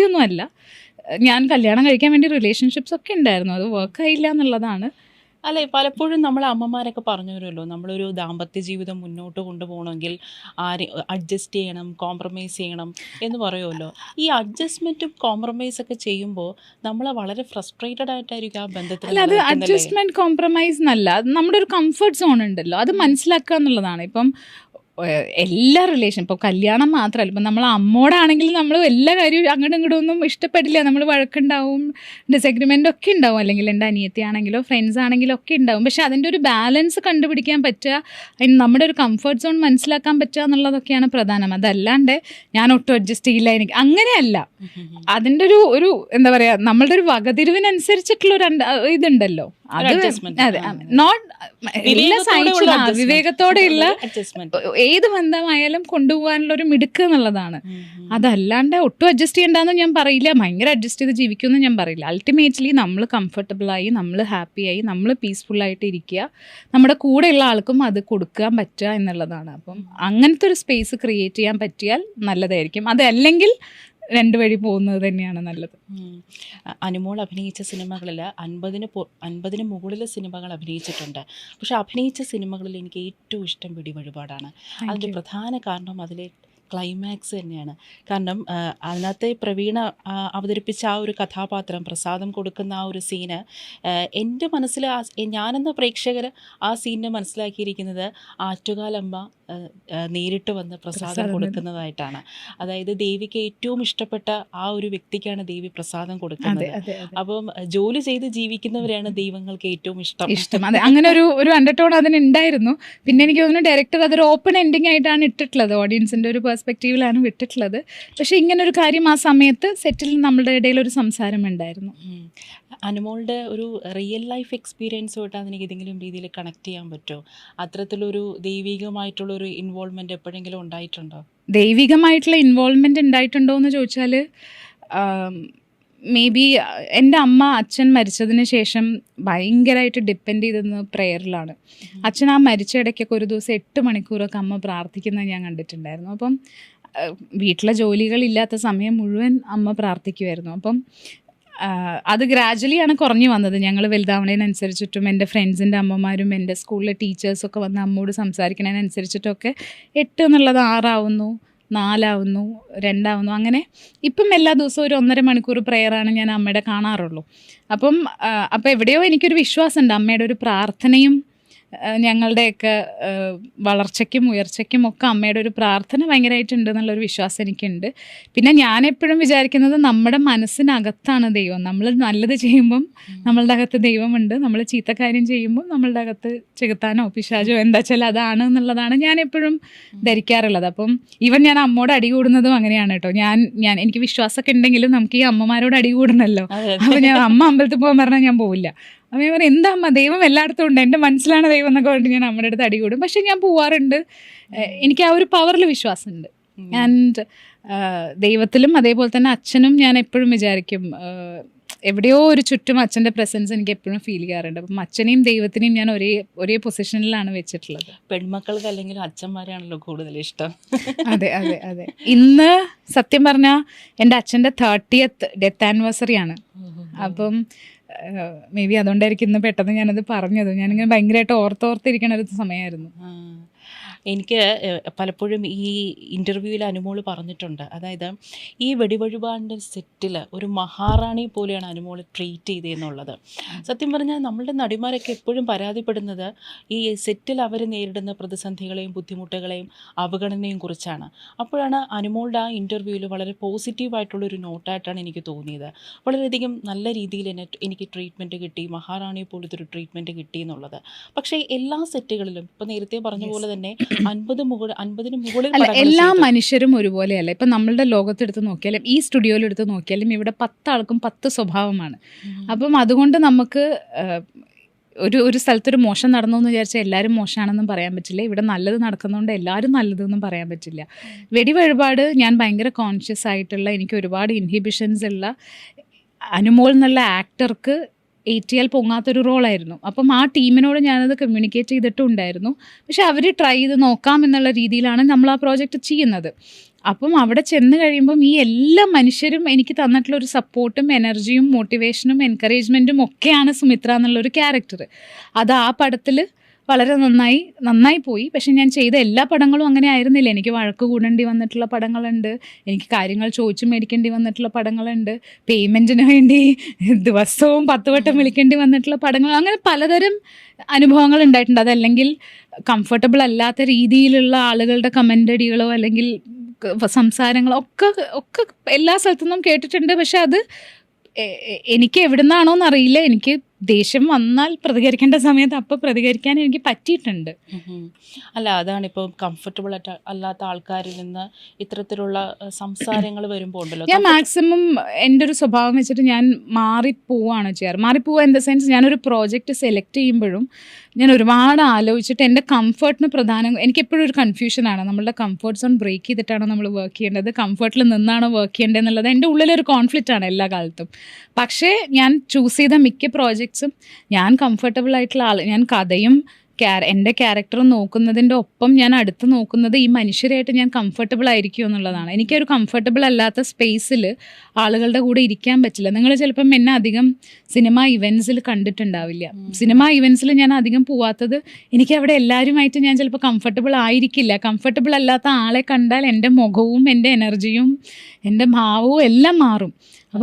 ചോദ്യമൊന്നും അല്ല. ഞാൻ കല്യാണം കഴിക്കാൻ വേണ്ടി റിലേഷൻഷിപ്സ് ഒക്കെ ഉണ്ടായിരുന്നു, അത് വർക്കായില്ല എന്നുള്ളതാണ്. അല്ലെ, പലപ്പോഴും നമ്മളെ അമ്മമാരൊക്കെ പറഞ്ഞു തരുമല്ലോ, നമ്മളൊരു ദാമ്പത്യ ജീവിതം മുന്നോട്ട് കൊണ്ടുപോകണമെങ്കിൽ അഡ്ജസ്റ്റ് ചെയ്യണം, കോംപ്രമൈസ് ചെയ്യണം എന്ന് പറയുമല്ലോ. ഈ അഡ്ജസ്റ്റ്മെൻറ്റും കോംപ്രമൈസൊക്കെ ചെയ്യുമ്പോൾ നമ്മൾ വളരെ ഫ്രസ്ട്രേറ്റഡ് ആയിട്ടായിരിക്കും ആ ബന്ധത്തിൽ. അല്ല, അത് അഡ്ജസ്റ്റ്മെന്റ് കോംപ്രമൈസ് എന്നല്ല, അത് നമ്മുടെ ഒരു കംഫർട്ട് സോൺ ഉണ്ടല്ലോ, അത് മനസ്സിലാക്കുക എന്നുള്ളതാണ്. ഇപ്പം എല്ലാ റിലേഷൻ, ഇപ്പോൾ കല്യാണം മാത്രമല്ല, ഇപ്പം നമ്മൾ അമ്മോടാണെങ്കിൽ നമ്മൾ എല്ലാ കാര്യവും അങ്ങോട്ടും ഇങ്ങോട്ടും ഒന്നും ഇഷ്ടപ്പെടില്ല, നമ്മൾ വഴക്കുണ്ടാവും, ഡിസഗ്രിമെൻ്റ് ഒക്കെ ഉണ്ടാവും, അല്ലെങ്കിൽ എൻ്റെ അനിയത്തി ആണെങ്കിലോ ഫ്രണ്ട്സ് ആണെങ്കിലോ ഒക്കെ ഉണ്ടാവും. പക്ഷെ അതിൻ്റെ ഒരു ബാലൻസ് കണ്ടുപിടിക്കാൻ പറ്റുക, അതിന് നമ്മുടെ ഒരു കംഫർട്ട് സോൺ മനസ്സിലാക്കാൻ പറ്റുക എന്നുള്ളതൊക്കെയാണ് പ്രധാനം. അതല്ലാണ്ട് ഞാൻ ഒട്ടും അഡ്ജസ്റ്റ് ചെയ്യില്ല എനിക്ക്, അങ്ങനെയല്ല. അതിൻ്റെ ഒരു എന്താ പറയുക, നമ്മളുടെ ഒരു വകതിരിവിനനുസരിച്ചിട്ടുള്ള ഒരു ഇതുണ്ടല്ലോ, അത് അതെ, നോട്ട് എല്ലാ സഹിച്ചുള്ള വിവേകത്തോടെയുള്ള ഏത് ബന്ധമായാലും കൊണ്ടുപോകാനുള്ള ഒരു മിടുക്ക് എന്നുള്ളതാണ്. അതല്ലാണ്ട് ഒട്ടും അഡ്ജസ്റ്റ് ചെയ്യണ്ടെന്ന് ഞാൻ പറയില്ല, ഭയങ്കര അഡ്ജസ്റ്റ് ചെയ്ത് ജീവിക്കുമെന്ന് ഞാൻ പറയില്ല. അൾട്ടിമേറ്റ്ലി നമ്മൾ കംഫർട്ടബിളായി, നമ്മൾ ഹാപ്പിയായി, നമ്മൾ പീസ്ഫുള്ളായിട്ട് ഇരിക്കുക, നമ്മുടെ കൂടെയുള്ള ആൾക്കും അത് കൊടുക്കാൻ പറ്റുക എന്നുള്ളതാണ്. അപ്പം അങ്ങനത്തെ ഒരു സ്പേസ് ക്രിയേറ്റ് ചെയ്യാൻ പറ്റിയാൽ നല്ലതായിരിക്കും. അതല്ലെങ്കിൽ രണ്ട് വഴി പോകുന്നത് തന്നെയാണ് നല്ലത്. അനുമോൾ അഭിനയിച്ച സിനിമകളിൽ 50-ന് മുകളിൽ സിനിമകൾ അഭിനയിച്ചിട്ടുണ്ട്. പക്ഷെ അഭിനയിച്ച സിനിമകളിൽ എനിക്ക് ഏറ്റവും ഇഷ്ടം വെടിവഴിപാടാണ്. അതിൻ്റെ പ്രധാന കാരണം അതിലെ ക്ലൈമാക്സ് തന്നെയാണ്. കാരണം അതിനകത്തെ പ്രവീണ അവതരിപ്പിച്ച ആ ഒരു കഥാപാത്രം, പ്രസാദം കൊടുക്കുന്ന ആ ഒരു സീന്, എൻ്റെ മനസ്സിൽ ഞാനെന്ന പ്രേക്ഷകർ ആ സീനിനെ മനസ്സിലാക്കിയിരിക്കുന്നത് ആറ്റുകാലമ്മ നേരിട്ട് വന്ന് പ്രസാദം കൊടുക്കുന്നതായിട്ടാണ്. അതായത് ദേവിക്ക് ഏറ്റവും ഇഷ്ടപ്പെട്ട ആ ഒരു വ്യക്തിക്കാണ് ദേവി പ്രസാദം കൊടുക്കുന്നത്. അപ്പം ജോലി ചെയ്ത് ജീവിക്കുന്നവരെയാണ് ദൈവങ്ങൾക്ക് ഏറ്റവും ഇഷ്ടം. അതെ, അങ്ങനെ ഒരു അണ്ടർടോൺ അതിനുണ്ടായിരുന്നു. പിന്നെ എനിക്ക് തോന്നുന്നു ഡയറക്ടർ അതൊരു ഓപ്പൺ എൻഡിങ് ആയിട്ടാണ് ഇട്ടിട്ടുള്ളത്, ഓഡിയൻസിൻ്റെ ഒരു പെർസ്പെക്റ്റീവിലാണ് വിട്ടിട്ടുള്ളത്. പക്ഷെ ഇങ്ങനൊരു കാര്യം ആ സമയത്ത് സെറ്റിൽ നമ്മളുടെ ഇടയിൽ ഒരു സംസാരം ഉണ്ടായിരുന്നു. അനുമോളുടെ ഒരു റിയൽ ലൈഫ് എക്സ്പീരിയൻസുമായിട്ട് അതെനിക്ക് ഏതെങ്കിലും രീതിയിൽ കണക്ട് ചെയ്യാൻ പറ്റുമോ? അത്തരത്തിലൊരു ദൈവികമായിട്ടുള്ളൊരു ഇൻവോൾവ്മെൻറ്റ് എപ്പോഴെങ്കിലും ഉണ്ടായിട്ടുണ്ടോ? ദൈവികമായിട്ടുള്ള ഇൻവോൾവ്മെൻറ്റ് ഉണ്ടായിട്ടുണ്ടോ എന്ന് ചോദിച്ചാൽ, മേ ബി എൻ്റെ അമ്മ അച്ഛൻ മരിച്ചതിന് ശേഷം ഭയങ്കരമായിട്ട് ഡിപ്പെൻഡ് ചെയ്തിരുന്നത് പ്രെയറിലാണ്. അച്ഛൻ ആ മരിച്ച ഇടയ്ക്കൊക്കെ ഒരു ദിവസം 8 മണിക്കൂറൊക്കെ അമ്മ പ്രാർത്ഥിക്കുന്നത് ഞാൻ കണ്ടിട്ടുണ്ടായിരുന്നു. അപ്പം വീട്ടിലെ ജോലികളില്ലാത്ത സമയം മുഴുവൻ അമ്മ പ്രാർത്ഥിക്കുമായിരുന്നു. അപ്പം അത് ഗ്രാജ്വലിയാണ് കുറഞ്ഞു വന്നത്. ഞങ്ങൾ വലുതാവുന്നതിനനുസരിച്ചിട്ടും എൻ്റെ ഫ്രണ്ട്സിൻ്റെ അമ്മമാരും എൻ്റെ സ്കൂളിലെ ടീച്ചേഴ്സൊക്കെ വന്ന് അമ്മോട് സംസാരിക്കുന്നതിനനുസരിച്ചിട്ടൊക്കെ 8 എന്നുള്ളത് 6 ആവുന്നു, 4 ആവുന്നു, 2 ആവുന്നു. അങ്ങനെ ഇപ്പം എല്ലാ ദിവസവും ഒരു 1.5 മണിക്കൂർ പ്രെയറാണ് ഞാൻ അമ്മയുടെ കാണാറുള്ളൂ. അപ്പം എവിടെയോ എനിക്കൊരു വിശ്വാസമുണ്ട്, അമ്മയുടെ ഒരു പ്രാർത്ഥനയും ഞങ്ങളുടെയൊക്കെ വളർച്ചയ്ക്കും ഉയർച്ചയ്ക്കും ഒക്കെ അമ്മയുടെ ഒരു പ്രാർത്ഥന ഭയങ്കരമായിട്ടുണ്ട് എന്നുള്ളൊരു വിശ്വാസം എനിക്കുണ്ട്. പിന്നെ ഞാൻ എപ്പോഴും വിചാരിക്കുന്നത് നമ്മുടെ മനസ്സിനകത്താണ് ദൈവം. നമ്മൾ നല്ലത് ചെയ്യുമ്പം നമ്മളുടെ അകത്ത് ദൈവമുണ്ട്, നമ്മൾ ചീത്തക്കാര്യം ചെയ്യുമ്പോൾ നമ്മളുടെ അകത്ത് ചെകുത്താനോ പിശാചോ എന്താ വെച്ചാൽ അതാണ് എന്നുള്ളതാണ് ഞാൻ എപ്പോഴും ധരിക്കാറുള്ളത്. അപ്പം ഈവൻ ഞാൻ അമ്മോട് അടി കൂടുന്നതും അങ്ങനെയാണ് കേട്ടോ. ഞാൻ എനിക്ക് വിശ്വാസമൊക്കെ ഉണ്ടെങ്കിലും നമുക്ക് ഈ അമ്മമാരോട് അടി കൂടണമല്ലോ. അപ്പോൾ ഞാൻ അമ്മ അമ്പലത്തിൽ പോകാൻ പറഞ്ഞാൽ ഞാൻ പോവില്ല. അപ്പം ഞാൻ പറയും, എന്താ അമ്മ, ദൈവം എല്ലായിടത്തും ഉണ്ട്, എൻ്റെ മനസ്സിലാണ് ദൈവം എന്നൊക്കെ പറഞ്ഞിട്ട് ഞാൻ അമ്മയുടെ അടുത്ത് അടി കൂടും. പക്ഷെ ഞാൻ പോവാറുണ്ട്, എനിക്ക് ആ ഒരു പവറിൽ വിശ്വാസമുണ്ട്. ആൻഡ് ദൈവത്തിലും അതേപോലെ തന്നെ അച്ഛനും ഞാൻ എപ്പോഴും വിചാരിക്കും, എവിടെയോ ഒരു ചുറ്റും അച്ഛൻ്റെ പ്രസൻസ് എനിക്ക് എപ്പോഴും ഫീൽ ചെയ്യാറുണ്ട്. അപ്പം അച്ഛനെയും ദൈവത്തിനെയും ഞാൻ ഒരേ പൊസിഷനിലാണ് വെച്ചിട്ടുള്ളത്. പെൺമക്കൾക്ക് അല്ലെങ്കിൽ അച്ഛന്മാരെയാണല്ലോ കൂടുതൽ ഇഷ്ടം. അതെ അതെ അതെ. ഇന്ന് സത്യം പറഞ്ഞാൽ എൻ്റെ അച്ഛൻ്റെ 30th ഡെത്ത് ആനിവേഴ്സറി ആണ്. അപ്പം മേ ബി അതുകൊണ്ടായിരിക്കും ഇന്ന് പെട്ടെന്ന് ഞാനത് പറഞ്ഞത്. ഞാനിങ്ങനെ ഭയങ്കരമായിട്ട് ഓർത്തിരിക്കണ ഒരു സമയമായിരുന്നു. എനിക്ക് പലപ്പോഴും ഈ ഇൻ്റർവ്യൂവിൽ അനുമോള് പറഞ്ഞിട്ടുണ്ട്, അതായത് ഈ വെടിവഴിപാടിൻ്റെ സെറ്റിൽ ഒരു മഹാറാണി പോലെയാണ് അനുമോൾ ട്രീറ്റ് ചെയ്തതെന്നുള്ളത്. സത്യം പറഞ്ഞാൽ നമ്മളുടെ നടിമാരൊക്കെ എപ്പോഴും പരാതിപ്പെടുന്നത് ഈ സെറ്റിൽ അവർ നേരിടുന്ന പ്രതിസന്ധികളെയും ബുദ്ധിമുട്ടുകളെയും അവഗണനയും കുറിച്ചാണ്. അപ്പോഴാണ് അനുമോളുടെ ആ ഇൻ്റർവ്യൂവിൽ വളരെ പോസിറ്റീവായിട്ടുള്ളൊരു നോട്ടായിട്ടാണ് എനിക്ക് തോന്നിയത്. വളരെയധികം നല്ല രീതിയിൽ എനിക്ക് ട്രീറ്റ്മെൻറ്റ് കിട്ടി, മഹാറാണി പോലത്തെ ഒരു ട്രീറ്റ്മെൻറ്റ് കിട്ടി എന്നുള്ളത്. പക്ഷേ എല്ലാ സെറ്റുകളിലും ഇപ്പോൾ നേരത്തെ പറഞ്ഞ പോലെ തന്നെ 50-ന് മുകളിൽ എല്ലാ മനുഷ്യരും ഒരുപോലെയല്ല. ഇപ്പം നമ്മളുടെ ലോകത്തെടുത്ത് നോക്കിയാലും ഈ സ്റ്റുഡിയോയിലെടുത്ത് നോക്കിയാലും ഇവിടെ 10 ആൾക്കും 10 സ്വഭാവമാണ്. അപ്പം അതുകൊണ്ട് നമുക്ക് ഒരു സ്ഥലത്തൊരു മോശം നടന്നു എന്ന് വിചാരിച്ചാൽ എല്ലാവരും മോശമാണെന്നും പറയാൻ പറ്റില്ല. ഇവിടെ നല്ലത് നടക്കുന്നതുകൊണ്ട് എല്ലാവരും നല്ലതെന്നും പറയാൻ പറ്റില്ല. വെടിവഴിപാട് ഞാൻ ഭയങ്കര കോൺഷ്യസ് ആയിട്ടുള്ള, എനിക്ക് ഒരുപാട് ഇൻഹിബിഷൻസ് ഉള്ള അനുമോൾ എന്നുള്ള ആക്ടർക്ക് ATL പൊങ്ങാത്തൊരു റോളായിരുന്നു. അപ്പം ആ ടീമിനോട് ഞാനത് കമ്മ്യൂണിക്കേറ്റ് ചെയ്തിട്ടുണ്ടായിരുന്നു. പക്ഷെ അവർ ട്രൈ ചെയ്ത് നോക്കാം എന്നുള്ള രീതിയിലാണ് നമ്മൾ ആ പ്രോജക്റ്റ് ചെയ്യുന്നത്. അപ്പം അവിടെ ചെന്ന് കഴിയുമ്പം ഈ എല്ലാ മനുഷ്യരും എനിക്ക് തന്നിട്ടുള്ള ഒരു സപ്പോർട്ടും എനർജിയും മോട്ടിവേഷനും എൻകറേജ്മെൻറ്റും ഒക്കെയാണ് സുമിത്ര എന്നുള്ളൊരു ക്യാരക്ടർ. അത് ആ പടത്തിൽ വളരെ നന്നായി പോയി. പക്ഷെ ഞാൻ ചെയ്ത എല്ലാ പടങ്ങളും അങ്ങനെ ആയിരുന്നില്ല. എനിക്ക് വഴക്ക് കൂടേണ്ടി വന്നിട്ടുള്ള പടങ്ങളുണ്ട്, എനിക്ക് കാര്യങ്ങൾ ചോദിച്ചു മേടിക്കേണ്ടി വന്നിട്ടുള്ള പടങ്ങളുണ്ട്, പേയ്മെൻറ്റിന് വേണ്ടി ദിവസവും 10 വട്ടം വിളിക്കേണ്ടി വന്നിട്ടുള്ള പടങ്ങൾ, അങ്ങനെ പലതരം അനുഭവങ്ങൾ ഉണ്ടായിട്ടുണ്ട്. അതല്ലെങ്കിൽ കംഫർട്ടബിൾ അല്ലാത്ത രീതിയിലുള്ള ആളുകളുടെ കമൻ്റടികളോ അല്ലെങ്കിൽ സംസാരങ്ങളോ ഒക്കെ എല്ലാ സ്ഥലത്തു നിന്നും കേട്ടിട്ടുണ്ട്. പക്ഷെ അത് എനിക്ക് എവിടുന്നാണോന്ന് അറിയില്ല, എനിക്ക് ദേഷ്യം വന്നാൽ പ്രതികരിക്കേണ്ട സമയത്ത് അപ്പം പ്രതികരിക്കാൻ എനിക്ക് പറ്റിയിട്ടുണ്ട്. അല്ല, അതാണിപ്പോൾ കംഫർട്ടബിൾ അല്ലാത്ത ആൾക്കാരിൽ നിന്ന് ഇത്തരത്തിലുള്ള സംസാരങ്ങൾ വരുമ്പോൾ ഉണ്ടല്ലോ, ഞാൻ മാക്സിമം എൻ്റെ ഒരു സ്വഭാവം വെച്ചിട്ട് ഞാൻ മാറിപ്പോവാണ് ചെയ്യാറ്. മാറിപ്പോവുക ഇൻ ദ സെൻസ്, ഞാനൊരു പ്രോജക്റ്റ് സെലക്ട് ചെയ്യുമ്പോഴും ഞാൻ ഒരുപാട് ആലോചിച്ചിട്ട് എൻ്റെ കംഫർട്ടിന് പ്രധാനം. എനിക്കെപ്പോഴും ഒരു കൺഫ്യൂഷനാണ്, നമ്മളുടെ കംഫർട്ട് സോൺ ബ്രേക്ക് ചെയ്തിട്ടാണോ നമ്മൾ വർക്ക് ചെയ്യേണ്ടത്, കംഫർട്ടിൽ നിന്നാണോ വർക്ക് ചെയ്യേണ്ടത് എന്നുള്ളത് എൻ്റെ ഉള്ളിലൊരു കോൺഫ്ലിക്റ്റാണ് എല്ലാ കാലത്തും. പക്ഷേ ഞാൻ ചൂസ് ചെയ്ത മിക്ക പ്രോജക്ട്സും ഞാൻ കംഫർട്ടബിൾ ആയിട്ടുള്ള ഞാൻ കഥയും എൻ്റെ ക്യാരക്ടറും നോക്കുന്നതിൻ്റെ ഒപ്പം ഞാൻ അടുത്ത് നോക്കുന്നത് ഈ മനുഷ്യരായിട്ട് ഞാൻ കംഫർട്ടബിൾ ആയിരിക്കും എന്നുള്ളതാണ്. എനിക്കൊരു കംഫർട്ടബിൾ അല്ലാത്ത സ്പേസിൽ ആളുകളുടെ കൂടെ ഇരിക്കാൻ പറ്റില്ല. നിങ്ങൾ ചിലപ്പം എന്നെ അധികം സിനിമ ഇവൻറ്റ്സിൽ കണ്ടിട്ടുണ്ടാവില്ല. സിനിമ ഇവൻറ്റ്സിൽ ഞാൻ അധികം പോവാത്തത് എനിക്ക് അവിടെ എല്ലാവരുമായിട്ട് ഞാൻ ചിലപ്പോൾ കംഫർട്ടബിൾ ആയിരിക്കില്ല. കംഫർട്ടബിൾ അല്ലാത്ത ആളെ കണ്ടാൽ എൻ്റെ മുഖവും എൻ്റെ എനർജിയും എൻ്റെ ഭാവവും എല്ലാം മാറും.